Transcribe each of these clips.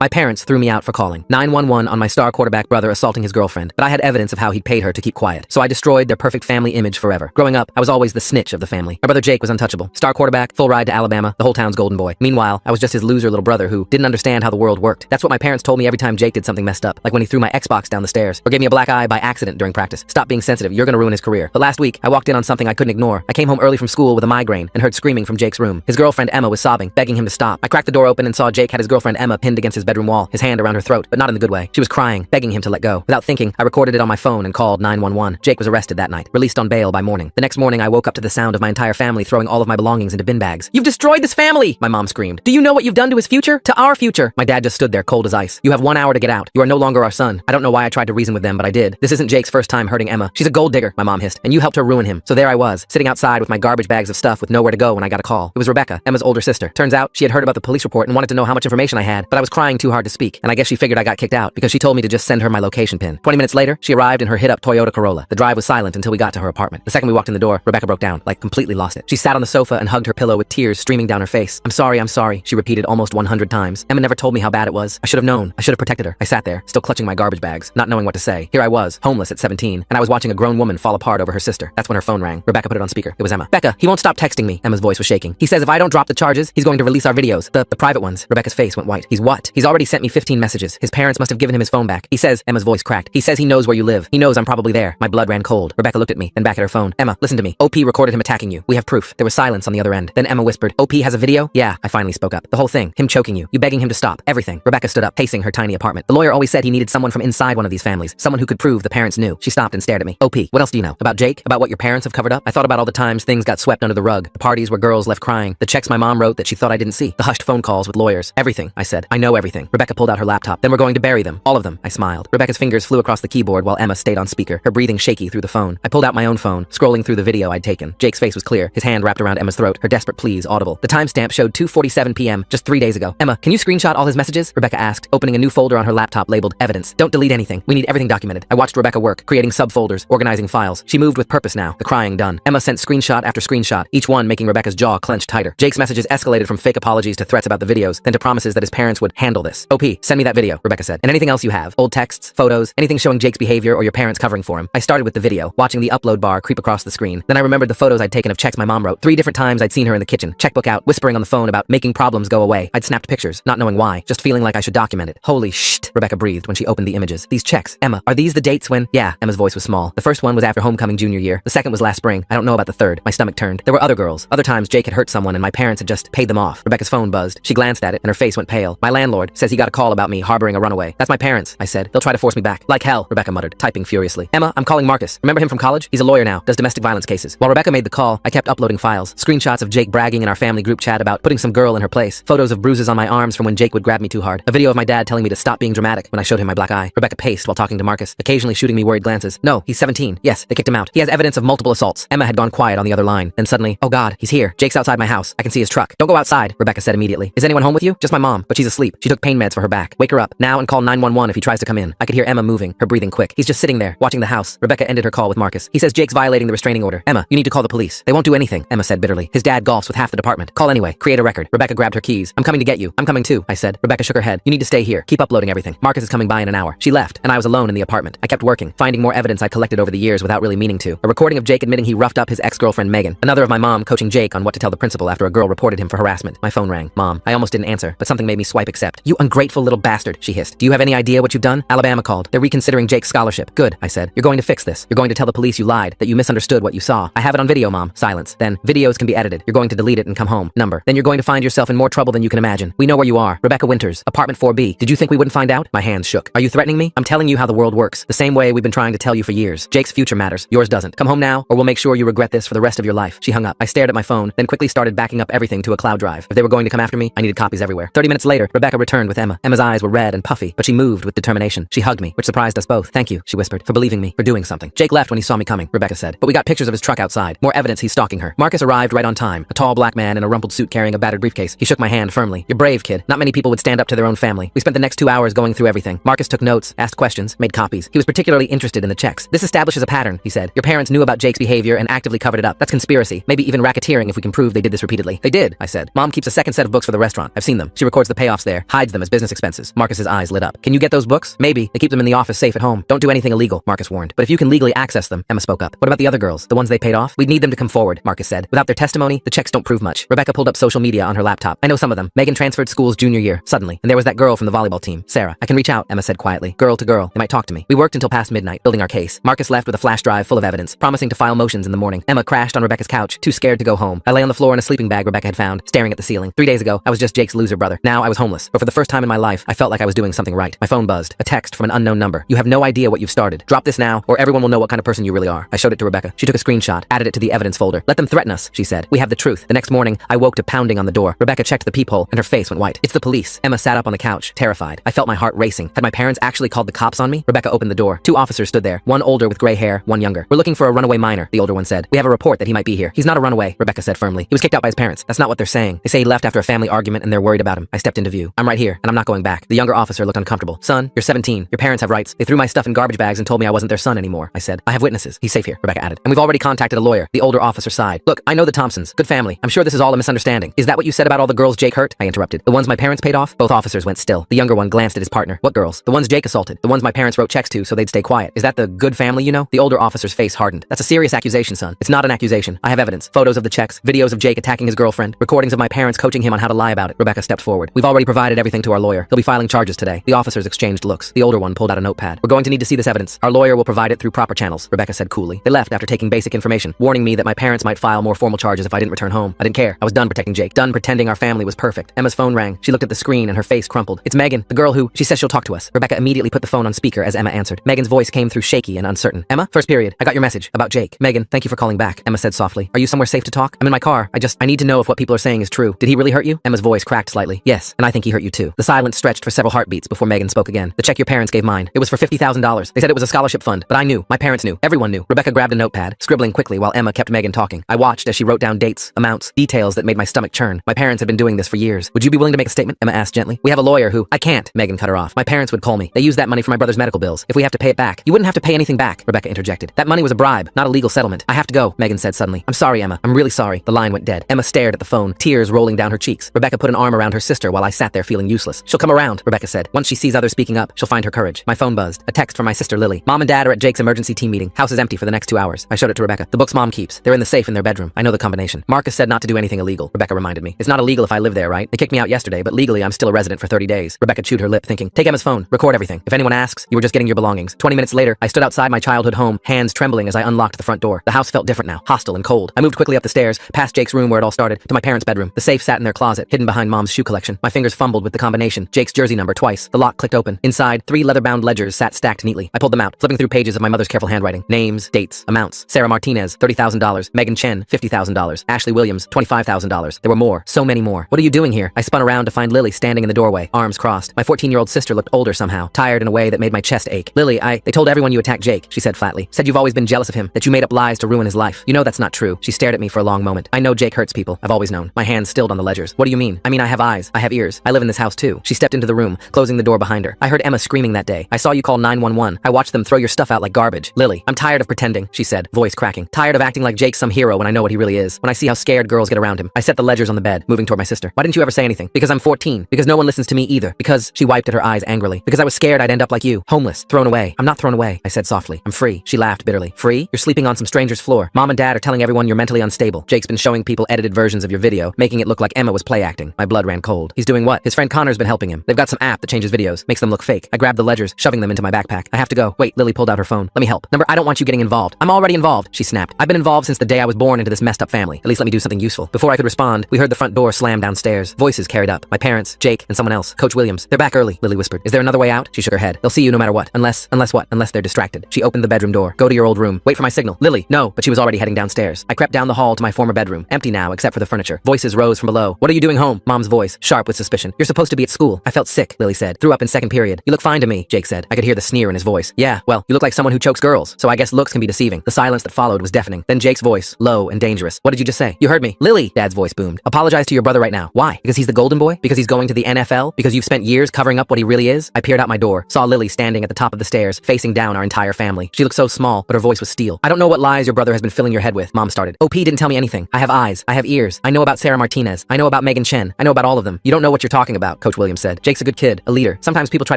My parents threw me out for calling 911 on my star quarterback brother assaulting his girlfriend, but I had evidence of how he'd paid her to keep quiet, so I destroyed their perfect family image forever. Growing up, I was always the snitch of the family. My brother Jake was untouchable. Star quarterback, full ride to Alabama, the whole town's golden boy. Meanwhile, I was just his loser little brother who didn't understand how the world worked. That's what my parents told me every time Jake did something messed up, like when he threw my Xbox down the stairs, or gave me a black eye by accident during practice. Stop being sensitive, you're gonna ruin his career. But last week, I walked in on something I couldn't ignore. I came home early from school with a migraine and heard screaming from Jake's room. His girlfriend Emma was sobbing, begging him to stop. I cracked the door open and saw Jake had his girlfriend Emma pinned against his bedroom wall, his hand around her throat, but not in the good way. She was crying, begging him to let go. Without thinking, I recorded it on my phone and called 911. Jake was arrested that night, released on bail by morning. The next morning, I woke up to the sound of my entire family throwing all of my belongings into bin bags. "You've destroyed this family!" my mom screamed. "Do you know what you've done to his future? To our future!" My dad just stood there, cold as ice. "You have 1 hour to get out. You are no longer our son." I don't know why I tried to reason with them, but I did. "This isn't Jake's first time hurting Emma. She's a gold digger," my mom hissed, "and you helped her ruin him." So there I was, sitting outside with my garbage bags of stuff with nowhere to go when I got a call. It was Rebecca, Emma's older sister. Turns out, she had heard about the police report and wanted to know how much information I had, but I was crying too hard to speak, and I guess she figured I got kicked out because she told me to just send her my location pin. 20 minutes later, she arrived in her hit-up Toyota Corolla. The drive was silent until we got to her apartment. The second we walked in the door, Rebecca broke down, like completely lost it. She sat on the sofa and hugged her pillow with tears streaming down her face. I'm sorry," she repeated almost 100 times. Emma never told me how bad it was. I should have known. I should have protected her. I sat there, still clutching my garbage bags, not knowing what to say. Here I was, homeless at 17, and I was watching a grown woman fall apart over her sister. That's when her phone rang. Rebecca put it on speaker. It was Emma. "Becca, he won't stop texting me." Emma's voice was shaking. "He says if I don't drop the charges, he's going to release our videos. The private ones." Rebecca's face went white. "He's what?" "He's already sent me 15 messages. His parents must have given him his phone back. He says," Emma's voice cracked, "he says he knows where you live. He knows I'm probably there." My blood ran cold. Rebecca looked at me, then back at her phone. "Emma, listen to me. OP recorded him attacking you. We have proof." There was silence on the other end. Then Emma whispered, "OP has a video?" "Yeah," I finally spoke up. "The whole thing. Him choking you. You begging him to stop. Everything." Rebecca stood up, pacing her tiny apartment. "The lawyer always said he needed someone from inside one of these families. Someone who could prove the parents knew." She stopped and stared at me. "OP, what else do you know? About Jake? About what your parents have covered up?" I thought about all the times things got swept under the rug. The parties where girls left crying. The checks my mom wrote that she thought I didn't see. The hushed phone calls with lawyers. Everything, I said. "I know everything." Rebecca pulled out her laptop. "Then we're going to bury them. All of them." I smiled. Rebecca's fingers flew across the keyboard while Emma stayed on speaker, her breathing shaky through the phone. I pulled out my own phone, scrolling through the video I'd taken. Jake's face was clear, his hand wrapped around Emma's throat, her desperate pleas audible. The timestamp showed 2:47 p.m., just 3 days ago. "Emma, can you screenshot all his messages?" Rebecca asked, opening a new folder on her laptop labeled Evidence. "Don't delete anything. We need everything documented." I watched Rebecca work, creating subfolders, organizing files. She moved with purpose now, the crying done. Emma sent screenshot after screenshot, each one making Rebecca's jaw clench tighter. Jake's messages escalated from fake apologies to threats about the videos, then to promises that his parents would handle this. "OP, send me that video," Rebecca said. "And anything else you have. Old texts, photos, anything showing Jake's behavior or your parents covering for him." I started with the video, watching the upload bar creep across the screen. Then I remembered the photos I'd taken of checks my mom wrote. 3 different times I'd seen her in the kitchen, checkbook out, whispering on the phone about making problems go away. I'd snapped pictures, not knowing why, just feeling like I should document it. "Holy shit," Rebecca breathed when she opened the images. "These checks. Emma, are these the dates when—" "Yeah," Emma's voice was small. "The first one was after homecoming junior year. The second was last spring. I don't know about the third." My stomach turned. There were other girls. Other times Jake had hurt someone and my parents had just paid them off. Rebecca's phone buzzed. She glanced at it and her face went pale. "My landlord says he got a call about me harboring a runaway." "That's my parents," I said. "They'll try to force me back." "Like hell," Rebecca muttered, typing furiously. "Emma, I'm calling Marcus. Remember him from college? He's a lawyer now, does domestic violence cases." While Rebecca made the call, I kept uploading files. Screenshots of Jake bragging in our family group chat about putting some girl in her place. Photos of bruises on my arms from when Jake would grab me too hard. A video of my dad telling me to stop being dramatic when I showed him my black eye. Rebecca paced while talking to Marcus, occasionally shooting me worried glances. "No, he's 17. Yes, they kicked him out. He has evidence of multiple assaults." Emma had gone quiet on the other line. Then suddenly, "Oh God, he's here. Jake's outside my house. I can see his truck." "Don't go outside," Rebecca said immediately. "Is anyone home with you?" "Just my mom, but she's asleep. She took pain meds for her back. Wake her up now and call 911 if he tries to come in." I could hear Emma moving, her breathing quick. "He's just sitting there, watching the house." Rebecca ended her call with Marcus. "He says Jake's violating the restraining order." "Emma, you need to call the police. They won't do anything," Emma said bitterly. "His dad golfs with half the department. Call anyway. Create a record." Rebecca grabbed her keys. "I'm coming to get you." "I'm coming too," I said. Rebecca shook her head. "You need to stay here. Keep uploading everything. Marcus is coming by in an hour." She left, and I was alone in the apartment. I kept working, finding more evidence I collected over the years without really meaning to. A recording of Jake admitting he roughed up his ex-girlfriend Megan. Another of my mom coaching Jake on what to tell the principal after a girl reported him for harassment. My phone rang. "Mom." I almost didn't answer, but something made me swipe accept. "You ungrateful little bastard," she hissed. "Do you have any idea what you've done?" "Alabama called. They're reconsidering Jake's scholarship." "Good," I said. "You're going to fix this. You're going to tell the police you lied, that you misunderstood what you saw." "I have it on video, Mom." Silence. "Then, videos can be edited. You're going to delete it and come home." "Number." "Then you're going to find yourself in more trouble than you can imagine. We know where you are. Rebecca Winters, apartment 4B. Did you think we wouldn't find out?" My hands shook. "Are you threatening me?" "I'm telling you how the world works. The same way we've been trying to tell you for years. Jake's future matters. Yours doesn't. Come home now, or we'll make sure you regret this for the rest of your life." She hung up. I stared at my phone, then quickly started backing up everything to a cloud drive. If they were going to come after me, I needed copies everywhere. 30 minutes later, Rebecca returned with Emma. Emma's eyes were red and puffy, but she moved with determination. She hugged me, which surprised us both. "Thank you," she whispered, "for believing me, for doing something." "Jake left when he saw me coming," Rebecca said. "But we got pictures of his truck outside. More evidence he's stalking her." Marcus arrived right on time, a tall black man in a rumpled suit carrying a battered briefcase. He shook my hand firmly. "You're brave, kid. Not many people would stand up to their own family." We spent the next 2 hours going through everything. Marcus took notes, asked questions, made copies. He was particularly interested in the checks. "This establishes a pattern," he said. "Your parents knew about Jake's behavior and actively covered it up. That's conspiracy, maybe even racketeering if we can prove they did this repeatedly." "They did," I said. "Mom keeps a second set of books for the restaurant. I've seen them. She records the payoffs there. Hide hides them as business expenses. Marcus's eyes lit up. Can you get those books? Maybe. They keep them in the office safe at home. Don't do anything illegal, Marcus warned. But if you can legally access them, Emma spoke up. What about the other girls? The ones they paid off? We'd need them to come forward, Marcus said. Without their testimony, the checks don't prove much. Rebecca pulled up social media on her laptop. I know some of them. Megan transferred schools junior year, suddenly. And there was that girl from the volleyball team, Sarah. I can reach out, Emma said quietly. Girl to girl. They might talk to me. We worked until past midnight, building our case. Marcus left with a flash drive full of evidence, promising to file motions in the morning. Emma crashed on Rebecca's couch, too scared to go home. I lay on the floor in a sleeping bag Rebecca had found, staring at the ceiling. 3 days ago, I was just Jake's loser brother. Now I was homeless. But for the first time in my life, I felt like I was doing something right. My phone buzzed. A text from an unknown number. You have no idea what you've started. Drop this now, or everyone will know what kind of person you really are. I showed it to Rebecca. She took a screenshot, added it to the evidence folder. Let them threaten us, she said. We have the truth. The next morning, I woke to pounding on the door. Rebecca checked the peephole, and her face went white. It's the police. Emma sat up on the couch, terrified. I felt my heart racing. Had my parents actually called the cops on me? Rebecca opened the door. 2 officers stood there, one older with gray hair, one younger. We're looking for a runaway minor, the older one said. We have a report that he might be here. He's not a runaway, Rebecca said firmly. He was kicked out by his parents. That's not what they're saying. They say he left after a family argument and they're worried about him. I stepped into view. I'm right here, and I'm not going back. The younger officer looked uncomfortable. Son, you're 17. Your parents have rights. They threw my stuff in garbage bags and told me I wasn't their son anymore. I said, I have witnesses. He's safe here, Rebecca added. And we've already contacted a lawyer. The older officer sighed. Look, I know the Thompsons. Good family. I'm sure this is all a misunderstanding. Is that what you said about all the girls Jake hurt? I interrupted. The ones my parents paid off? Both officers went still. The younger one glanced at his partner. What girls? The ones Jake assaulted. The ones my parents wrote checks to so they'd stay quiet. Is that the good family you know? The older officer's face hardened. That's a serious accusation, son. It's not an accusation. I have evidence. Photos of the checks, videos of Jake attacking his girlfriend, recordings of my parents coaching him on how to lie about it. Rebecca stepped forward. We've already provided everything to our lawyer. He'll be filing charges today. The officers exchanged looks. The older one pulled out a notepad. We're going to need to see this evidence. Our lawyer will provide it through proper channels, Rebecca said coolly. They left after taking basic information, warning me that my parents might file more formal charges if I didn't return home. I didn't care. I was done protecting Jake. Done pretending our family was perfect. Emma's phone rang. She looked at the screen and her face crumpled. It's Megan, the girl who, she says she'll talk to us. Rebecca immediately put the phone on speaker as Emma answered. Megan's voice came through shaky and uncertain. Emma, first period. I got your message about Jake. Megan, thank you for calling back. Emma said softly. Are you somewhere safe to talk? I'm in my car. I need to know if what people are saying is true. Did he really hurt you? Emma's voice cracked slightly. Yes, and I think he hurt you too. The silence stretched for several heartbeats before Megan spoke again. The check your parents gave mine. It was for $50,000. They said it was a scholarship fund, but I knew. My parents knew. Everyone knew. Rebecca grabbed a notepad, scribbling quickly while Emma kept Megan talking. I watched as she wrote down dates, amounts, details that made my stomach churn. My parents had been doing this for years. Would you be willing to make a statement? Emma asked gently. We have a lawyer who... I can't. Megan cut her off. My parents would call me. They used that money for my brother's medical bills. If we have to pay it back. You wouldn't have to pay anything back, Rebecca interjected. That money was a bribe, not a legal settlement. I have to go, Megan said suddenly. I'm sorry, Emma. I'm really sorry. The line went dead. Emma stared at the phone, tears rolling down her cheeks. Rebecca put an arm around her sister while I sat there feeling useless. She'll come around, Rebecca said. Once she sees others speaking up, she'll find her courage. My phone buzzed. A text from my sister Lily. Mom and Dad are at Jake's emergency team meeting. House is empty for the next 2 hours. I showed it to Rebecca. The books Mom keeps. They're in the safe in their bedroom. I know the combination. Marcus said not to do anything illegal, Rebecca reminded me. It's not illegal if I live there, right? They kicked me out yesterday, but legally I'm still a resident for 30 days. Rebecca chewed her lip, thinking, take Emma's phone. Record everything. If anyone asks, you were just getting your belongings. 20 minutes later, I stood outside my childhood home, hands trembling as I unlocked the front door. The house felt different now, hostile and cold. I moved quickly up the stairs, past Jake's room where it all started, to my parents' bedroom. The safe sat in their closet, hidden behind Mom's shoe collection. My fingers fumbled with the combination. Jake's jersey number twice. The lock clicked open. Inside, 3 leather-bound ledgers sat stacked neatly. I pulled them out, flipping through pages of my mother's careful handwriting. Names, dates, amounts. Sarah Martinez, $30,000. Megan Chen, $50,000. Ashley Williams, $25,000. There were more. So many more. What are you doing here? I spun around to find Lily standing in the doorway, arms crossed. My 14-year-old sister looked older somehow, tired in a way that made my chest ache. Lily, they told everyone you attacked Jake, she said flatly. Said you've always been jealous of him, that you made up lies to ruin his life. You know that's not true. She stared at me for a long moment. I know Jake hurts people. I've always known. My hands stilled on the ledgers. What do you mean? I mean, I have eyes. I have ears. I live in this house too. She stepped into the room, closing the door behind her. I heard Emma screaming that day. I saw you call 911. I watched them throw your stuff out like garbage. Lily, I'm tired of pretending, she said, voice cracking. Tired of acting like Jake's some hero when I know what he really is. When I see how scared girls get around him. I set the ledgers on the bed, moving toward my sister. Why didn't you ever say anything? Because I'm 14. Because no one listens to me either. Because she wiped at her eyes angrily. Because I was scared I'd end up like you. Homeless. Thrown away. I'm not thrown away, I said softly. I'm free. She laughed bitterly. Free? You're sleeping on some stranger's floor. Mom and Dad are telling everyone you're mentally unstable. Jake's been showing people edited versions of your video, making it look like Emma was play acting. My blood ran cold. He's doing what? His friend Connor's been helping him. They've got some app that changes videos, makes them look fake. I grabbed the ledgers, shoving them into my backpack. I have to go. Wait, Lily pulled out her phone. Let me help. Number, I don't want you getting involved. I'm already involved, she snapped. I've been involved since the day I was born into this messed up family. At least let me do something useful. Before I could respond, we heard the front door slam downstairs. Voices carried up. My parents, Jake, and someone else. Coach Williams. They're back early, Lily whispered. Is there another way out? She shook her head. They'll see you no matter what. Unless what? Unless they're distracted. She opened the bedroom door. Go to your old room. Wait for my signal. Lily, no, but she was already heading downstairs. I crept down the hall to my former bedroom. Empty now, except for the furniture. Voices rose from below. What are you doing home? Mom's voice, sharp with suspicion. You're supposed to be at school. I felt sick, Lily said. Threw up in second period. You look fine to me, Jake said. I could hear the sneer in his voice. Yeah, well, you look like someone who chokes girls, so I guess looks can be deceiving. The silence that followed was deafening. Then Jake's voice, low and dangerous. What did you just say? You heard me. Lily, Dad's voice boomed. Apologize to your brother right now. Why? Because he's the golden boy? Because he's going to the NFL? Because you've spent years covering up what he really is? I peered out my door, saw Lily standing at the top of the stairs, facing down our entire family. She looked so small, but her voice was steel. I don't know what lies your brother has been filling your head with, Mom started. OP didn't tell me anything. I have eyes. I have ears. I know about Sarah Martinez. I know about Megan Chen. I know about all of them. You don't know what you're talking about. out, Coach Williams said. Jake's a good kid, a leader. Sometimes people try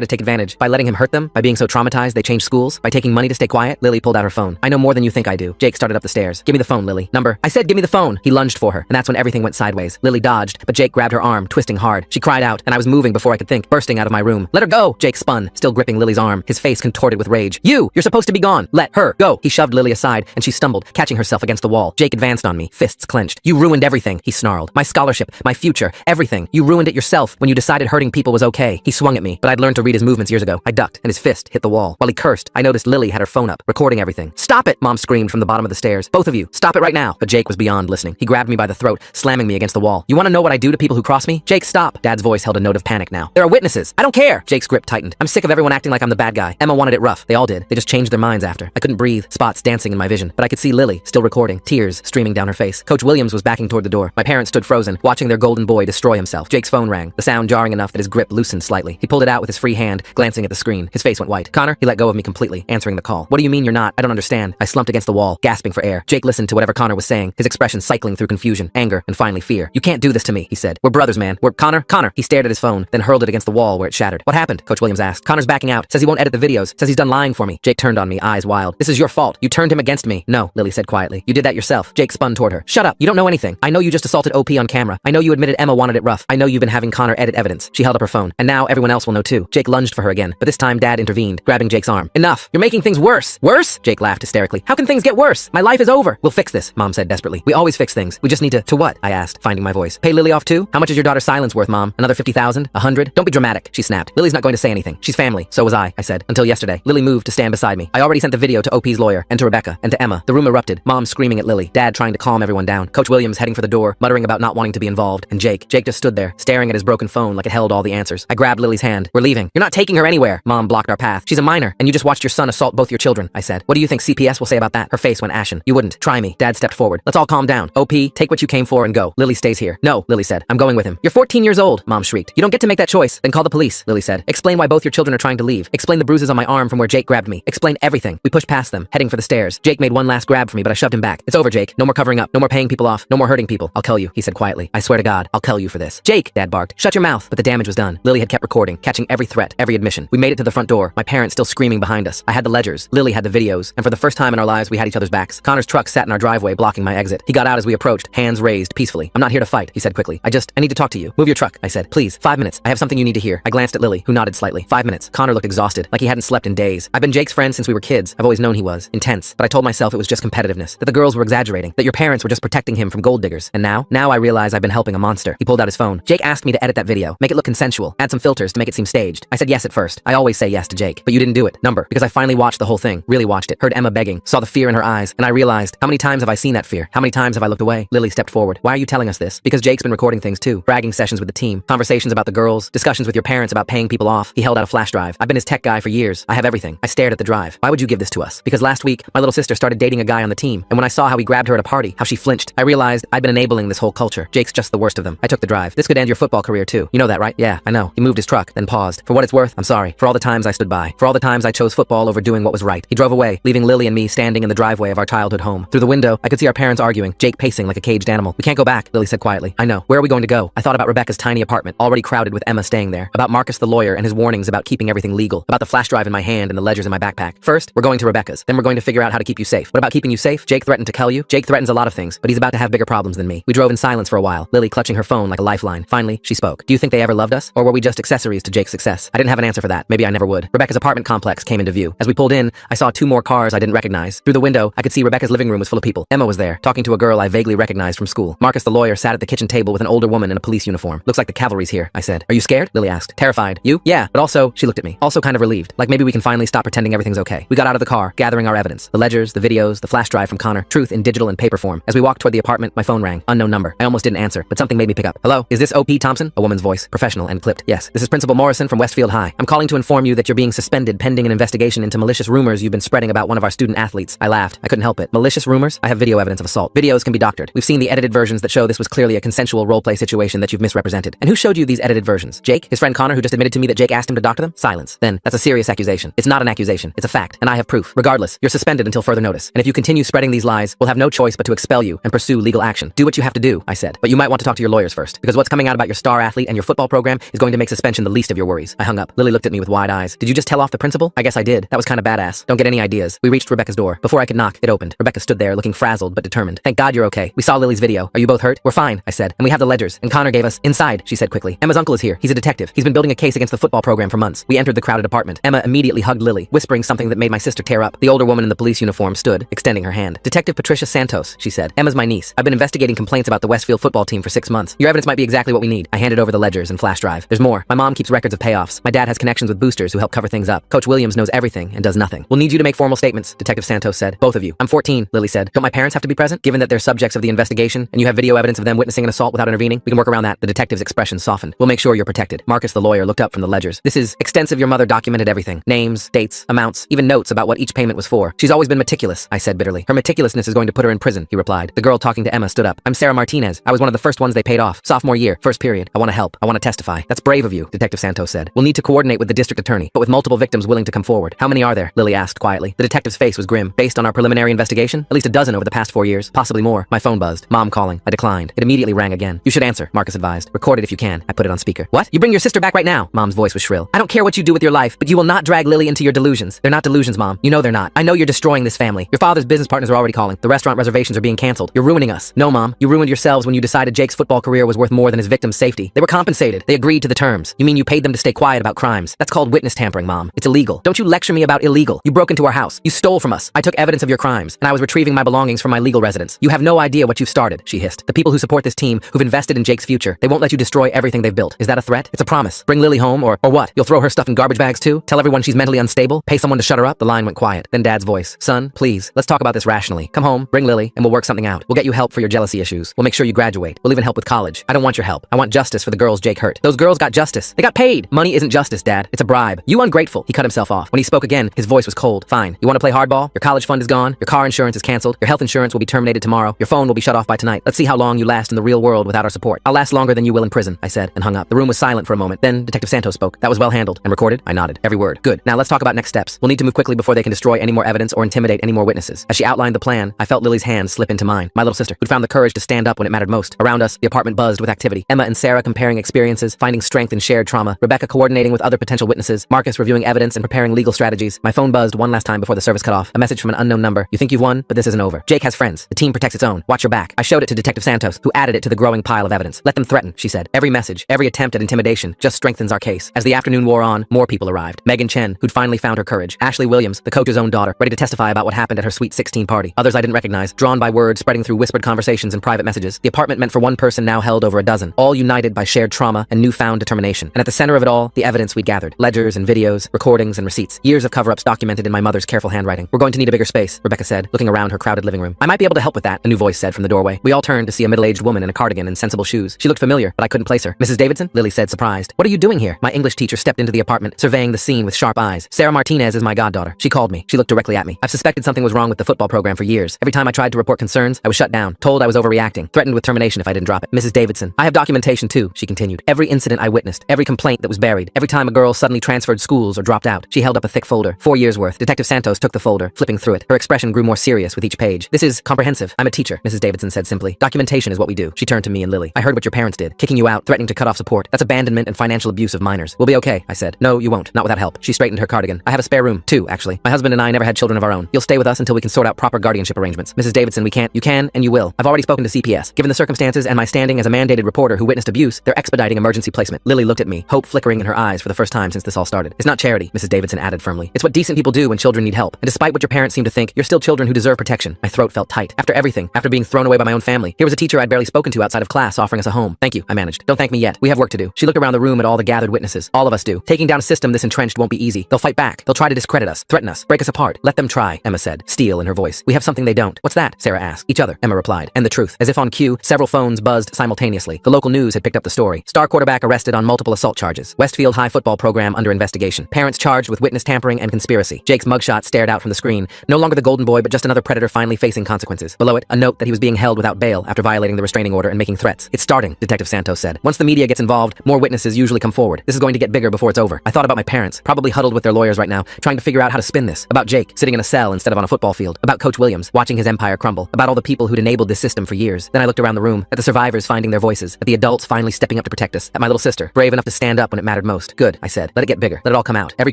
to take advantage by letting him hurt them, by being so traumatized they change schools, by taking money to stay quiet. Lily pulled out her phone. I know more than you think I do. Jake started up the stairs. Give me the phone, Lily. Number. I said give me the phone. He lunged for her, and that's when everything went sideways. Lily dodged, but Jake grabbed her arm, twisting hard. She cried out, and I was moving before I could think, bursting out of my room. Let her go! Jake spun, still gripping Lily's arm, his face contorted with rage. You're supposed to be gone. Let her go. He shoved Lily aside, and she stumbled, catching herself against the wall. Jake advanced on me, fists clenched. You ruined everything, he snarled. My scholarship, my future, everything. You ruined it yourself when you decided hurting people was okay. He swung at me, but I'd learned to read his movements years ago. I ducked, and his fist hit the wall. While he cursed, I noticed Lily had her phone up, recording everything. Stop it! Mom screamed from the bottom of the stairs. Both of you, stop it right now! But Jake was beyond listening. He grabbed me by the throat, slamming me against the wall. You want to know what I do to people who cross me? Jake, stop! Dad's voice held a note of panic now. There are witnesses! I don't care! Jake's grip tightened. I'm sick of everyone acting like I'm the bad guy. Emma wanted it rough. They all did. They just changed their minds after. I couldn't breathe, spots dancing in my vision, but I could see Lily, still recording, tears streaming down her face. Coach Williams was backing toward the door. My parents stood frozen, watching their golden boy destroy himself. Jake's phone rang, the sound jarring enough that his grip loosened slightly. He pulled it out with his free hand, glancing at the screen. His face went white. Connor? He let go of me completely, answering the call. What do you mean you're not? I don't understand. I slumped against the wall, gasping for air. Jake listened to whatever Connor was saying, his expression cycling through confusion, anger, and finally fear. You can't do this to me, he said. We're brothers, man. We're Connor. He stared at his phone, then hurled it against the wall where it shattered. What happened? Coach Williams asked. Connor's backing out. Says he won't edit the videos. Says he's done lying for me. Jake turned on me, eyes wild. This is your fault. You turned him against me. No, Lily said quietly. You did that yourself. Jake spun toward her. Shut up. You don't know anything. I know you just assaulted OP on camera. I know you admitted Emma wanted it rough. I know you've been having Connor edit evidence. She held up her phone. And now everyone else will know too. Jake lunged for her again, but this time Dad intervened, grabbing Jake's arm. Enough. You're making things worse. Worse? Jake laughed hysterically. How can things get worse? My life is over. We'll fix this, Mom said desperately. We always fix things. We just need to what? I asked, finding my voice. Pay Lily off too? How much is your daughter's silence worth, Mom? Another 50,000? 100? Don't be dramatic, she snapped. Lily's not going to say anything. She's family. So was I said. Until yesterday. Lily moved to stand beside me. I already sent the video to OP's lawyer, and to Rebecca, and to Emma. The room erupted. Mom screaming at Lily. Dad trying to calm everyone down. Coach Williams heading for the door, muttering about not wanting to be involved. And Jake just stood there, staring at his broken phone like it held all the answers. I grabbed Lily's hand. We're leaving. You're not taking her anywhere. Mom blocked our path. She's a minor, and you just watched your son assault both your children, I said. What do you think CPS will say about that? Her face went ashen. You wouldn't. Try me. Dad stepped forward. Let's all calm down. OP, take what you came for and go. Lily stays here. No, Lily said. I'm going with him. You're 14 years old, Mom shrieked. You don't get to make that choice. Then call the police, Lily said. Explain why both your children are trying to leave. Explain the bruises on my arm from where Jake grabbed me. Explain everything. We pushed past them, heading for the stairs. Jake made one last grab for me, but I shoved him back. It's over, Jake. No more covering up. No more paying people off. No more hurting people. I'll kill you, he said quietly. I swear to God, I'll kill you for this. Jake, Dad barked. Shut your mouth. But the damage was done. Lily had kept recording, catching every threat, every admission. We made it to the front door, my parents still screaming behind us. I had the ledgers. Lily had the videos. And for the first time in our lives, we had each other's backs. Connor's truck sat in our driveway, blocking my exit. He got out as we approached, hands raised, peacefully. I'm not here to fight, he said quickly. I need to talk to you. Move your truck, I said. Please, 5 minutes. I have something you need to hear. I glanced at Lily, who nodded slightly. 5 minutes. Connor looked exhausted, like he hadn't slept in days. I've been Jake's friend since we were kids. I've always known he was. Intense. But I told myself it was just competitiveness. That the girls were exaggerating. That your parents were just protecting him from gold diggers. And now I realize I've been helping a monster. He pulled out his phone. Jake asked me to edit that video. Make it look consensual. Add some filters to make it seem staged. I said yes at first. I always say yes to Jake. But you didn't do it. Number. Because I finally watched the whole thing. Really watched it. Heard Emma begging. Saw the fear in her eyes. And I realized, how many times have I seen that fear? How many times have I looked away? Lily stepped forward. Why are you telling us this? Because Jake's been recording things too. Bragging sessions with the team. Conversations about the girls. Discussions with your parents about paying people off. He held out a flash drive. I've been his tech guy for years. I have everything. I stared at the drive. Why would you give this to us? Because last week, my little sister started dating a guy on the team. And when I saw how he grabbed her at a party, how she flinched, I realized I'd been enabling this whole culture. Jake's just the worst of them. I took the drive. This could end your football career too. You know that, right? Yeah, I know. He moved his truck, then paused. For what it's worth, I'm sorry. For all the times I stood by. For all the times I chose football over doing what was right. He drove away, leaving Lily and me standing in the driveway of our childhood home. Through the window, I could see our parents arguing, Jake pacing like a caged animal. We can't go back, Lily said quietly. I know. Where are we going to go? I thought about Rebecca's tiny apartment, already crowded with Emma staying there. About Marcus the lawyer and his warnings about keeping everything legal. About the flash drive in my hand and the ledgers in my backpack. First, we're going to Rebecca's. Then we're going to figure out how to keep you safe. What about keeping you safe? Jake threatened to kill you. Jake threatens a lot of things, but he's about to have bigger problems than me. We drove in silence for a while, Lily clutching her phone like a lifeline. Finally, she spoke. Do you think they ever loved us? Or were we just accessories to Jake's success? I didn't have an answer for that. Maybe I never would. Rebecca's apartment complex came into view. As we pulled in, I saw 2 more cars I didn't recognize. Through the window, I could see Rebecca's living room was full of people. Emma was there, talking to a girl I vaguely recognized from school. Marcus the lawyer sat at the kitchen table with an older woman in a police uniform. Looks like the cavalry's here, I said. Are you scared? Lily asked. Terrified. You? Yeah, but also, she looked at me. Also kind of relieved. Like maybe we can finally stop pretending everything's okay. We got out of the car, gathering our evidence. The ledgers, the videos, the flash drive from Connor. Truth in digital and paper form. As we walked toward the apartment, my phone rang. Unknown number. I almost didn't answer, but something made me pick up. Hello? Is this OP Thompson? A woman's voice. Professional and clipped. Yes. This is Principal Morrison from Westfield High. I'm calling to inform you that you're being suspended pending an investigation into malicious rumors you've been spreading about one of our student athletes. I laughed. I couldn't help it. Malicious rumors? I have video evidence of assault. Videos can be doctored. We've seen the edited versions that show this was clearly a consensual roleplay situation that you've misrepresented. And who showed you these edited versions? Jake? His friend Connor, who just admitted to me that Jake asked him to doctor them? Silence. Then, that's a serious accusation. It's not an accusation. It's a fact. And I have proof. Regardless, you're suspended until further notice. And if you continue spreading these lies, we'll have no choice but to expel you and pursue legal action. Do what you have to do, I said. But you might want to talk to your lawyers first, because what's coming out about your star athlete and your football football program is going to make suspension the least of your worries. I hung up. Lily looked at me with wide eyes. Did you just tell off the principal? I guess I did. That was kind of badass. Don't get any ideas. We reached Rebecca's door. Before I could knock, it opened. Rebecca stood there looking frazzled but determined. Thank God you're okay. We saw Lily's video. Are you both hurt? We're fine, I said. And we have the ledgers. And Connor gave us inside, she said quickly. Emma's uncle is here. He's a detective. He's been building a case against the football program for months. We entered the crowded apartment. Emma immediately hugged Lily, whispering something that made my sister tear up. The older woman in the police uniform stood, extending her hand. Detective Patricia Santos, she said. Emma's my niece. I've been investigating complaints about the Westfield football team for 6 months. Your evidence might be exactly what we need. I handed over the ledgers and flash drive. There's more. My mom keeps records of payoffs. My dad has connections with boosters who help cover things up. Coach Williams knows everything and does nothing. We'll need you to make formal statements, Detective Santos said. Both of you. I'm 14, Lily said. Don't my parents have to be present? Given that they're subjects of the investigation and you have video evidence of them witnessing an assault without intervening, we can work around that. The detective's expression softened. We'll make sure you're protected. Marcus, the lawyer, looked up from the ledgers. This is extensive. Your mother documented everything. Names, dates, amounts, even notes about what each payment was for. She's always been meticulous, I said bitterly. Her meticulousness is going to put her in prison, he replied. The girl talking to Emma stood up. I'm Sarah Martinez. I was one of the first ones they paid off. Sophomore year, first period. I want to help. I want to testify. That's brave of you, Detective Santos said. We'll need to coordinate with the district attorney, but with multiple victims willing to come forward. How many are there? Lily asked quietly. The detective's face was grim. Based on our preliminary investigation, at least a dozen over the past 4 years, possibly more. My phone buzzed. Mom calling. I declined. It immediately rang again. You should answer, Marcus advised. Record it if you can. I put it on speaker. What? You bring your sister back right now? Mom's voice was shrill. I don't care what you do with your life, but you will not drag Lily into your delusions. They're not delusions, Mom. You know they're not. I know you're destroying this family. Your father's business partners are already calling. The restaurant reservations are being canceled. You're ruining us. No, Mom. You ruined yourselves when you decided Jake's football career was worth more than his victim's safety. They were compensated. They agreed to the terms. You mean you paid them to stay quiet about crimes? That's called witness tampering, Mom. It's illegal. Don't you lecture me about illegal. You broke into our house. You stole from us. I took evidence of your crimes, and I was retrieving my belongings from my legal residence. You have no idea what you've started, she hissed. The people who support this team, who've invested in Jake's future, they won't let you destroy everything they've built. Is that a threat? It's a promise. Bring Lily home, or what? You'll throw her stuff in garbage bags too? Tell everyone she's mentally unstable? Pay someone to shut her up? The line went quiet. Then Dad's voice. Son, please, let's talk about this rationally. Come home, bring Lily, and we'll work something out. We'll get you help for your jealousy issues. We'll make sure you graduate. We'll even help with college. I don't want your help. I want justice for the girls Jake hurt. Those girls got justice. They got paid. Money isn't justice, Dad. It's a bribe. You ungrateful. He cut himself off. When he spoke again, his voice was cold. Fine. You want to play hardball? Your college fund is gone. Your car insurance is canceled. Your health insurance will be terminated tomorrow. Your phone will be shut off by tonight. Let's see how long you last in the real world without our support. I'll last longer than you will in prison, I said, and hung up. The room was silent for a moment. Then Detective Santos spoke. That was well handled. And recorded? I nodded. Every word. Good. Now let's talk about next steps. We'll need to move quickly before they can destroy any more evidence or intimidate any more witnesses. As she outlined the plan, I felt Lily's hand slip into mine. My little sister, who'd found the courage to stand up when it mattered most. Around us, the apartment buzzed with activity. Emma and Sarah comparing experiences, finding strength in shared trauma. Rebecca coordinating with other potential witnesses. Marcus reviewing evidence and preparing legal strategies. My phone buzzed one last time before the service cut off. A message from an unknown number. You think you've won, but this isn't over. Jake has friends. The team protects its own. Watch your back. I showed it to Detective Santos, who added it to the growing pile of evidence. Let them threaten, she said. Every message, every attempt at intimidation just strengthens our case. As the afternoon wore on, more people arrived. Megan Chen, who'd finally found her courage. Ashley Williams, the coach's own daughter, ready to testify about what happened at her Sweet 16 party. Others I didn't recognize, drawn by word spreading through whispered conversations and private messages. The apartment meant for one person now held over a dozen, all united by shared trauma and newfound determination. And at the center of it all, the evidence we'd gathered. Ledgers and videos, recordings and receipts. Years of cover-ups documented in my mother's careful handwriting. We're going to need a bigger space, Rebecca said, looking around her crowded living room. I might be able to help with that, a new voice said from the doorway. We all turned to see a middle-aged woman in a cardigan and sensible shoes. She looked familiar, but I couldn't place her. Mrs. Davidson? Lily said, surprised. What are you doing here? My English teacher stepped into the apartment, surveying the scene with sharp eyes. Sarah Martinez is my goddaughter. She called me. She looked directly at me. I've suspected something was wrong with the football program for years. Every time I tried to report concerns, I was shut down, told I was overreacting, threatened with termination if I didn't drop it. Mrs. Davidson, I have documentation too, she continued. Every incident I witnessed, every complaint that was buried, every time a girl suddenly transferred schools or dropped out. She held up a thick folder, 4 years worth. Detective Santos took the folder, flipping through it. Her expression grew more serious with each page. This is comprehensive. I'm a teacher, Mrs. Davidson said simply. Documentation is what we do. She turned to me and Lily. I heard what your parents did, kicking you out, threatening to cut off support. That's abandonment and financial abuse of minors. We'll be okay, I said. No, you won't. Not without help. She straightened her cardigan. I have a spare room, 2, actually. My husband and I never had children of our own. You'll stay with us until we can sort out proper guardianship arrangements. Mrs. Davidson, we can't. You can, and you will. I've already spoken to CPS. Given the circumstances and my standing as a mandated reporter who witnessed abuse, they're expediting emergency placement. Lily looked at me, hope flickering in her eyes for the first time since this all started. It's not charity, Mrs. Davidson added firmly. It's what decent people do when children need help. And despite what your parents seem to think, you're still children who deserve protection. My throat felt tight. After everything, after being thrown away by my own family, here was a teacher I'd barely spoken to outside of class offering us a home. Thank you, I managed. Don't thank me yet. We have work to do. She looked around the room at all the gathered witnesses. All of us do. Taking down a system this entrenched won't be easy. They'll fight back. They'll try to discredit us, threaten us, break us apart. Let them try, Emma said, steel in her voice. We have something they don't. What's that? Sarah asked. Each other, Emma replied. And the truth. As if on cue, several phones buzzed simultaneously. The local news had picked up the story. Star quarterback arrested on multiple assault charges. Westfield High football program under investigation. Parents charged with witness tampering and conspiracy. Jake's mugshot stared out from the screen. No longer the golden boy, but just another predator finally facing consequences. Below it, a note that he was being held without bail after violating the restraining order and making threats. It's starting, Detective Santos said. Once the media gets involved, more witnesses usually come forward. This is going to get bigger before it's over. I thought about my parents, probably huddled with their lawyers right now, trying to figure out how to spin this. About Jake, sitting in a cell instead of on a football field. About Coach Williams, watching his empire crumble. About all the people who'd enabled this system for years. Then I looked around the room, at the survivors finding their voices, at the adults finally stepping up to protect us, at my little sister, brave enough to stand up when it mattered most. Good, I said. Let it get bigger. Let it all come out. Every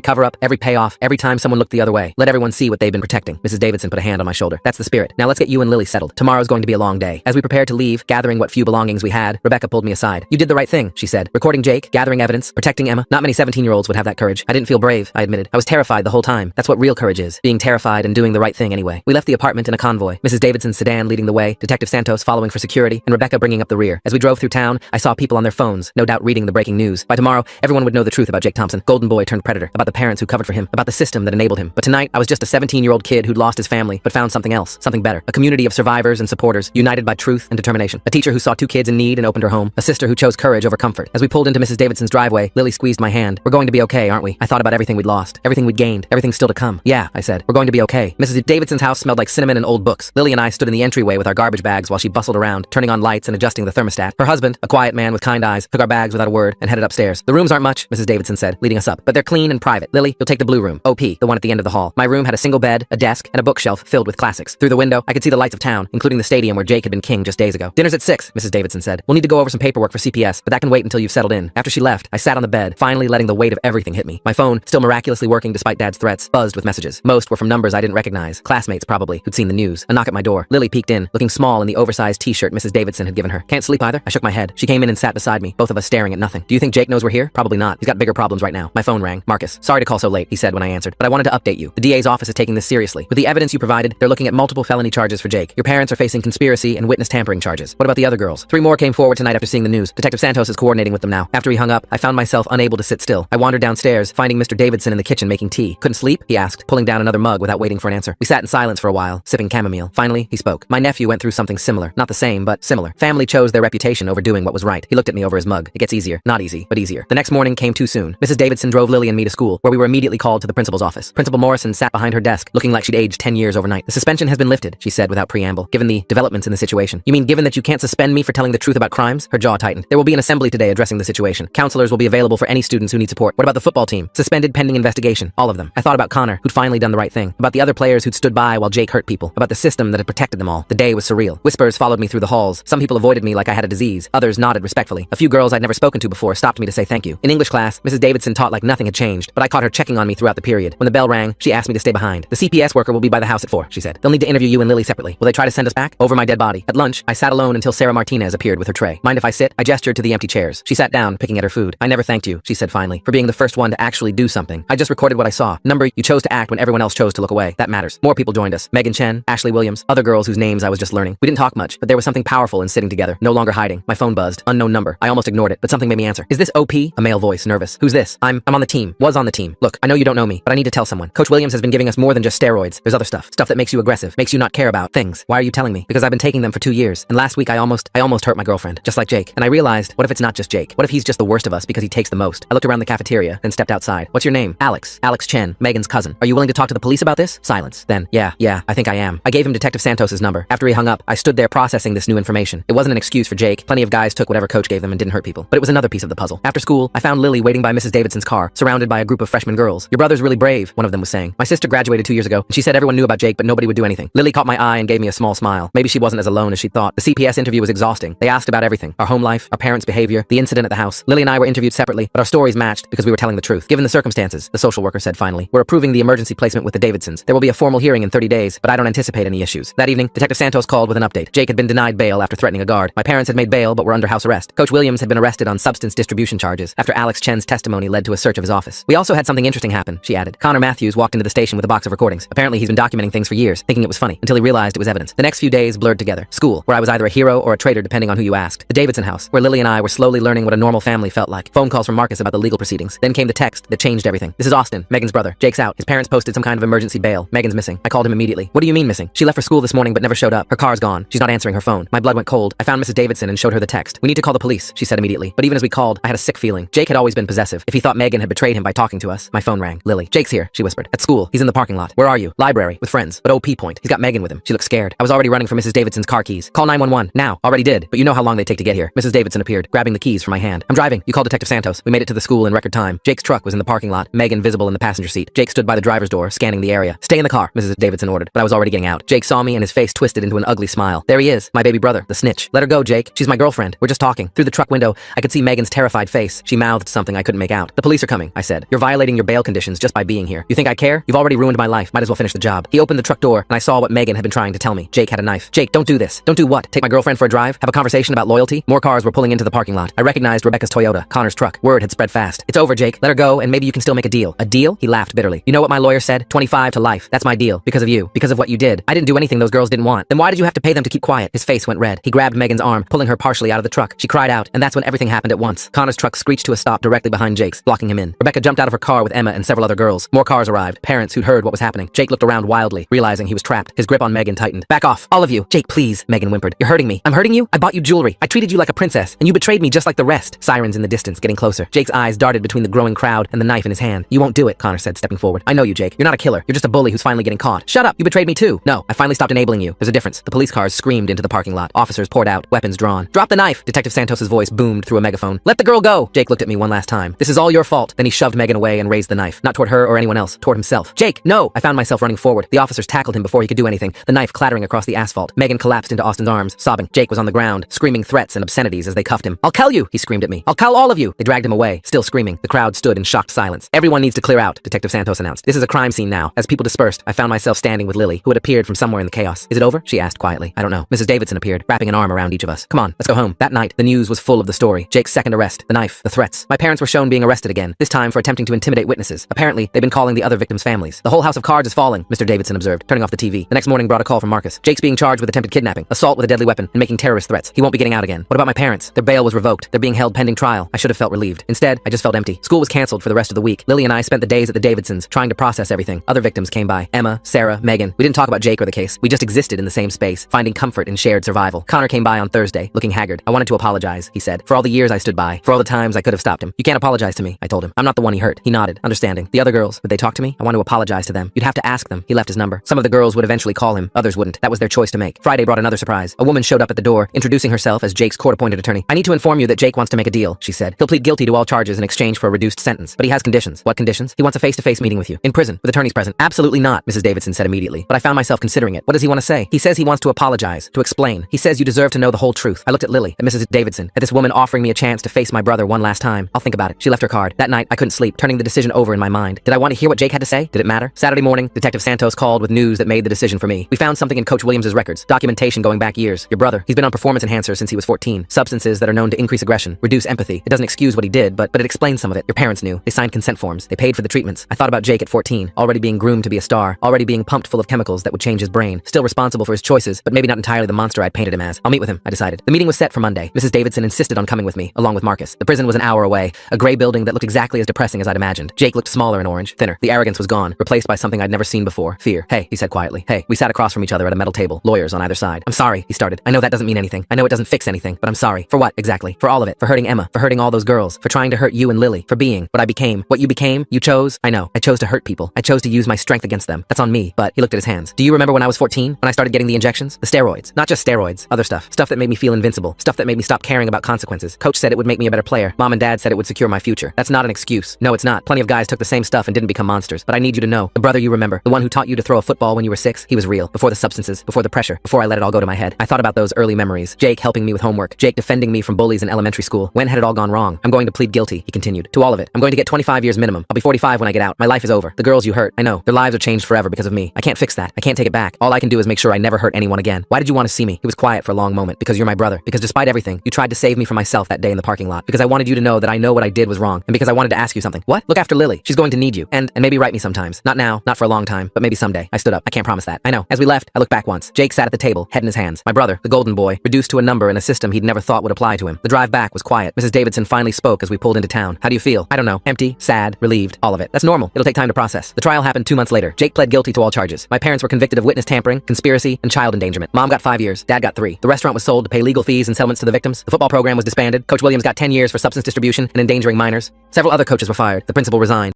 cover-up, every payoff, every time someone looked the other way. Let everyone see what they've been protecting. Mrs. Davidson put a hand on my shoulder. That's the spirit. Now let's get you and Lily settled. Tomorrow's going to be a long day. As we prepared to leave, gathering what few belongings we had, Rebecca pulled me aside. You did the right thing, she said. Recording Jake, gathering evidence, protecting Emma. Not many 17-year-olds would have that courage. I didn't feel brave, I admitted. I was terrified the whole time. That's what real courage is. Being terrified and doing the right thing anyway. We left the apartment in a convoy. Mrs. Davidson's sedan leading the way, Detective Santos following for security, and Rebecca bringing up the rear. As we drove through town, I saw people on their phones, no doubt reading the breaking news. By tomorrow, everyone would know the truth about Jake Thompson, golden boy turned predator, about the parents who covered for him, about the system that enabled him. But tonight, I was just a 17-year-old kid who'd lost his family, but found something else, something better. A community of survivors and supporters, united by truth and determination. A teacher who saw two kids in need and opened her home. A sister who chose courage over comfort. As we pulled into Mrs. Davidson's driveway, Lily squeezed my hand. We're going to be okay, aren't we? I thought about everything we'd lost, everything we'd gained, everything still to come. Yeah, I said. We're going to be okay. Mrs. Davidson's house smelled like cinnamon and old books. Lily and I stood in the entryway with our garbage bags while she bustled around, turning on lights and adjusting the thermostat. Her husband, a quiet man with kind eyes, took our bags without a word and headed upstairs. The rooms aren't much, Mrs. Davidson said, leading us up, but they're clean and private. Lily, you'll take the blue room, OP, the one at the end of the hall. My room had a single bed, a desk, and a bookshelf filled with classics. Through the window, I could see the lights of town, including the stadium where Jake had been king just days ago. Dinner's at 6, Mrs. Davidson said. We'll need to go over some paperwork for CPS, but that can wait until you've settled in. After she left, I sat on the bed, finally letting the weight of everything hit me. My phone, still miraculously working despite Dad's threats, buzzed with messages. Most were from numbers I didn't recognize, classmates probably, who'd seen the news. A knock at my door. Lily peeked in, looking small in the oversized t-shirt Mrs. Davidson had given her. Can't sleep either? I shook my head. She came in and sat beside me, both of us staring at nothing. Do you think Jake knows we're here? Probably not. He's got bigger problems right now. My phone rang. Marcus. Sorry to call so late, he said when I answered, but I wanted to update you. The DA's office is taking this seriously. With the evidence you provided, they're looking at multiple felony charges for Jake. Your parents are facing conspiracy and witness tampering charges. What about the other girls? 3 more came forward tonight after seeing the news. Detective Santos is coordinating with them now. After he hung up, I found myself unable to sit still. I wandered downstairs, finding Mr. Davidson in the kitchen making tea. Couldn't sleep? He asked, pulling down another mug without waiting for an answer. We sat in silence for a while, sipping chamomile. Finally, he spoke. My nephew went through something similar. Not the same, but similar. Family chose their reputation over doing what was right. He looked at me over his mug. It gets easier. Not easy, but easier. The next morning came too soon. Mrs. Davidson drove Lily and me to school, where we were immediately called to the principal's office. Principal Morrison sat behind her desk, looking like she'd aged 10 years overnight. The suspension has been lifted, she said without preamble, given the developments in the situation. You mean given that you can't suspend me for telling the truth about crimes? Her jaw tightened. There will be an assembly today addressing the situation. Counselors will be available for any students who need support. What about the football team? Suspended pending investigation. All of them. I thought about Connor, who'd finally done the right thing. About the other players who'd stood by while Jake hurt people. About the system that had protected them all. The day was surreal. Whispers followed me through the halls. Some people avoided me like I had a disease. Others nodded respectfully. A few girls I'd never spoken to before stopped me to say thank you. In English class, Mrs. Davidson taught like nothing had changed, but I caught her checking on me throughout the period. When the bell rang, she asked me to stay behind. The CPS worker will be by the house at 4, she said. They'll need to interview you and Lily separately. Will they try to send us back? Over my dead body. At lunch, I sat alone until Sarah Martinez appeared with her tray. Mind if I sit? I gestured to the empty chairs. She sat down, picking at her food. I never thanked you, she said finally, for being the first one to actually do something. I just recorded what I saw. Number, you chose to act when everyone else chose to look away. That matters. More people joined us. Megan Chen, Ashley Williams, other girls whose names I was just learning. We didn't talk much, but there was something powerful in sitting together, no longer hiding. My phone buzzed. Unknown number. I almost ignored it, but something made me answer. Is this OP? A male voice, nervous. Who's this? I'm on the team. Was on the team. Look, I know you don't know me, but I need to tell someone. Coach Williams has been giving us more than just steroids. There's other stuff. Stuff that makes you aggressive, makes you not care about things. Why are you telling me? Because I've been taking them for 2 years, and last week I almost hurt my girlfriend, just like Jake. And I realized, what if it's not just Jake? What if he's just the worst of us because he takes the most? I looked around the cafeteria, then stepped outside. What's your name? Alex. Alex Chen, Megan's cousin. Are you willing to talk to the police about this? Silence. Then, yeah, I think I am. I gave him Detective Santos's number. After he hung up, I stood there processing this new information. It wasn't an excuse for Jake. Plenty of guys took whatever Coach gave them and didn't hurt people. But it was another piece of the puzzle. After school, I found Lily waiting by Mrs. Davidson's car, surrounded by a group of freshman girls. Your brother's really brave, one of them was saying. My sister graduated 2 years ago, and she said everyone knew about Jake, but nobody would do anything. Lily caught my eye and gave me a small smile. Maybe she wasn't as alone as she thought. The CPS interview was exhausting. They asked about everything. Our home life, our parents' behavior, the incident at the house. Lily and I were interviewed separately, but our stories matched because we were telling the truth. Given the circumstances, the social worker said finally, we're approving the emergency placement with the Davidsons. There will be a formal hearing in 30 days, but I don't anticipate any issues. That evening, Detective Santos called with an update. Jake had been denied bail after threatening a guard. My parents had made bail but were under house arrest. Coach Williams had been arrested on substance distribution charges after Alex Chen's testimony led to a search of his office. We also had something interesting happen, she added. Connor Matthews walked into the station with a box of recordings. Apparently he's been documenting things for years, thinking it was funny, until he realized it was evidence. The next few days blurred together. School, where I was either a hero or a traitor depending on who you asked. The Davidson house, where Lily and I were slowly learning what a normal family felt like. Phone calls from Marcus about the legal proceedings. Then came the text that changed everything. This is Austin, Megan's brother. Jake's out. His parents posted some kind of emergency bail. Megan's missing. I called him immediately. What do you mean missing? She left for school this morning but never showed up. Her car's gone. She's not answering her phone. My blood went cold. I found Mrs. Davidson and showed her the text. We need to call the police, she said immediately. But even as we called, I had a sick feeling. Jake had always been possessive. If he thought Megan had betrayed him by talking to us. My phone rang. Lily. Jake's here, she whispered. At school. He's in the parking lot. Where are you? Library. With friends. But OP point. He's got Megan with him. She looked scared. I was already running for Mrs. Davidson's car keys. Call 911. Now. Already did. But you know how long they take to get here. Mrs. Davidson appeared, grabbing the keys from my hand. I'm driving. You call Detective Santos. We made it to the school in record time. Jake's truck was in the parking lot. Megan visible in the passenger seat. Jake stood by the driver's door, scanning the area. Stay in the car, Mrs. Davidson ordered. But I was already getting out. Jake saw me and his face twisted into an ugly smile. There he is. My baby brother. The snitch. Let her go, Jake. She's my girlfriend. We're just talking. Through the truck truck window, I could see Megan's terrified face. She mouthed something I couldn't make out. The police are coming, I said. You're violating your bail conditions just by being here. You think I care? You've already ruined my life. Might as well finish the job. He opened the truck door, and I saw what Megan had been trying to tell me. Jake had a knife. Jake, don't do this. Don't do what? Take my girlfriend for a drive? Have a conversation about loyalty? More cars were pulling into the parking lot. I recognized Rebecca's Toyota, Connor's truck. Word had spread fast. It's over, Jake. Let her go, and maybe you can still make a deal. A deal? He laughed bitterly. You know what my lawyer said? 25 to life. That's my deal. Because of you. Because of what you did. I didn't do anything those girls didn't want. Then why did you have to pay them to keep quiet? His face went red. He grabbed Megan's arm, pulling her partially out of the truck. She cried out, and that's when everything happened at once. Connor's truck screeched to a stop directly behind Jake's, blocking him in. Rebecca jumped out of her car with Emma and several other girls. More cars arrived. Parents who'd heard what was happening. Jake looked around wildly, realizing he was trapped. His grip on Megan tightened. Back off, all of you. Jake, please, Megan whimpered. You're hurting me. I'm hurting you? I bought you jewelry. I treated you like a princess, and you betrayed me just like the rest. Sirens in the distance, getting closer. Jake's eyes darted between the growing crowd and the knife in his hand. You won't do it, Connor said, stepping forward. I know you, Jake. You're not a killer. You're just a bully who's finally getting caught. Shut up. You betrayed me too. No, I finally stopped enabling you. There's a difference. The police cars screamed into the parking lot. Officers poured out, weapons drawn. Drop the knife. Detective Santos's voice boomed through a megaphone. Let the girl go. Jake looked at me one last time. This is all your fault. Then he shoved Megan away and raised the knife. Not toward her or anyone else, toward himself. Jake, no! I found myself running forward. The officers tackled him before he could do anything, the knife clattering across the asphalt. Megan collapsed into Austin's arms, sobbing. Jake was on the ground, screaming threats and obscenities as they cuffed him. I'll kill you, he screamed at me. I'll kill all of you. They dragged him away, still screaming. The crowd stood in shocked silence. Everyone needs to clear out, Detective Santos announced. This is a crime scene now. As people dispersed, I found myself standing with Lily, who had appeared from somewhere in the chaos. Is it over? She asked quietly. I don't know. Mrs. Davidson appeared, wrapping an arm around each of us. Come on, let's go home. That night, the news was full of the story. Jake's second arrest, the knife, the threats. My parents were shown being arrested again, this time for attempting to intimidate witnesses. Apparently, they've been calling the other victims' families. The whole house of cards is falling, Mr. Davidson observed, turning off the TV. The next morning brought a call from Marcus. Jake's being charged with attempted kidnapping, assault with a deadly weapon, and making terrorist threats. He won't be getting out again. What about my parents? Their bail was revoked. They're being held pending trial. I should have felt relieved. Instead, I just felt empty. School was canceled for the rest of the week. Lily and I spent the days at the Davidsons, trying to process everything. Other victims came by. Emma, Sarah, Megan. We didn't talk about Jake or the case. We just existed in the same space, finding comfort in shared survival. Connor came by on Thursday, looking haggard. I wanted to apologize, he said, for all the years I stood by, for all the times I could have stopped him. You can't apologize to me, I told him. I'm not the one he hurt. He nodded, understanding. The other girls, would they talk to me? I want to apologize to them. You'd have to ask them. He left his number. Some of the girls would eventually call him, others wouldn't. That was their choice to make. Friday brought another surprise. A woman showed up at the door, introducing herself as Jake's court-appointed attorney. I need to inform you that Jake wants to make a deal, she said. He'll plead guilty to all charges in exchange for a reduced sentence, but he has conditions. What conditions? He wants a face-to-face meeting with you. In prison, with attorneys present. Absolutely not, Mrs. Davidson said immediately, but I found myself considering it. What does he want to say? He says he wants to apologize, to explain. He says you deserve to know the whole truth. I looked at Lily, at Mrs. Davidson, at this woman offering me a chance to face my brother one last time. I'll think about it. She left her card. That night, I couldn't sleep, turning the decision over in my mind. Did I want to hear what Jake had to say? Did it matter? Saturday morning, Detective Santos called with news that made the decision for me. We found something in Coach Williams' records, documentation going back years. Your brother, he's been on performance enhancers since he was 14. Substances that are known to increase aggression, reduce empathy. It doesn't excuse what he did, but it explains some of it. Your parents knew. They signed consent forms. They paid for the treatments. I thought about Jake at 14, already being groomed to be a star, already being pumped full of chemicals that would change his brain, still responsible for his choices, but maybe not entirely the monster I'd painted him as. I'll meet with him, I decided. The meeting was set for Monday. Mrs. Davidson insisted on coming with me, along with Marcus. The prison was an hour away, a gray building that looked exactly as depressing as I'd imagined. Jake looked smaller and orange, thinner. The arrogance was gone, replaced by something I'd never seen before. Fear. Hey, he said quietly. Hey. We sat across from each other at a metal table, lawyers on either side. I'm sorry, he started. I know that doesn't mean anything. I know it doesn't fix anything, but I'm sorry. For what, exactly? For all of it. For hurting Emma. For hurting all those girls. For trying to hurt you and Lily. For being what I became. What you became, you chose. I know. I chose to hurt people. I chose to use my strength against them. That's on me. But he looked at his hands. Do you remember when I was 14? When I started getting the injections? The steroids. Not just steroids. Other stuff. Stuff that made me feel invincible. Stuff that made me stop caring about consequences. Coach said it would make me a better player. Mom and Dad said it would secure my future. That's not an excuse. No, it's not. Plenty of guys took the same stuff and didn't become monsters. But I need you to know. The brother you remember. The one who taught you to throw a football when you were 6. He was real. Before the substances. Before the pressure. Before I let it all go to my head. I thought about those early memories. Jake helping me with homework. Jake defending me from bullies in elementary school. When had it all gone wrong? I'm going to plead guilty, he continued. To all of it. I'm going to get 25 years minimum. I'll be 45 when I get out. My life is over. The girls you hurt, I know. Their lives are changed forever because of me. I can't fix that. I can't take it back. All I can do is make sure I never hurt anyone again. Why did you want to see me? He was quiet for a long moment. Because you're my brother. Because despite everything, you tried to save me from myself that day in the parking lot. Because I wanted you to know that I know what I did was wrong. And because I wanted to ask you something. What? Look after Lily. She's going to need you. And maybe write me sometimes. Not now, not for a long time, but maybe someday. I stood up. I can't promise that. I know. As we left, I looked back once. Jake sat at the table, head in his hands. My brother, the golden boy, reduced to a number in a system he'd never thought would apply to him. The drive back was quiet. Mrs. Davidson finally spoke as we pulled into town. How do you feel? I don't know. Empty, sad, relieved, all of it. That's normal. It'll take time to process. The trial happened 2 months later. Jake pled guilty to all charges. My parents were convicted of witness tampering, conspiracy, and child endangerment. Mom got 5 years. Dad got 3. The restaurant was sold to pay legal fees and settlements to the victims. The football program was disbanded. Coach Williams got 10 years for substance distribution and endangering minors. Several other coaches were fired. The principal resigned.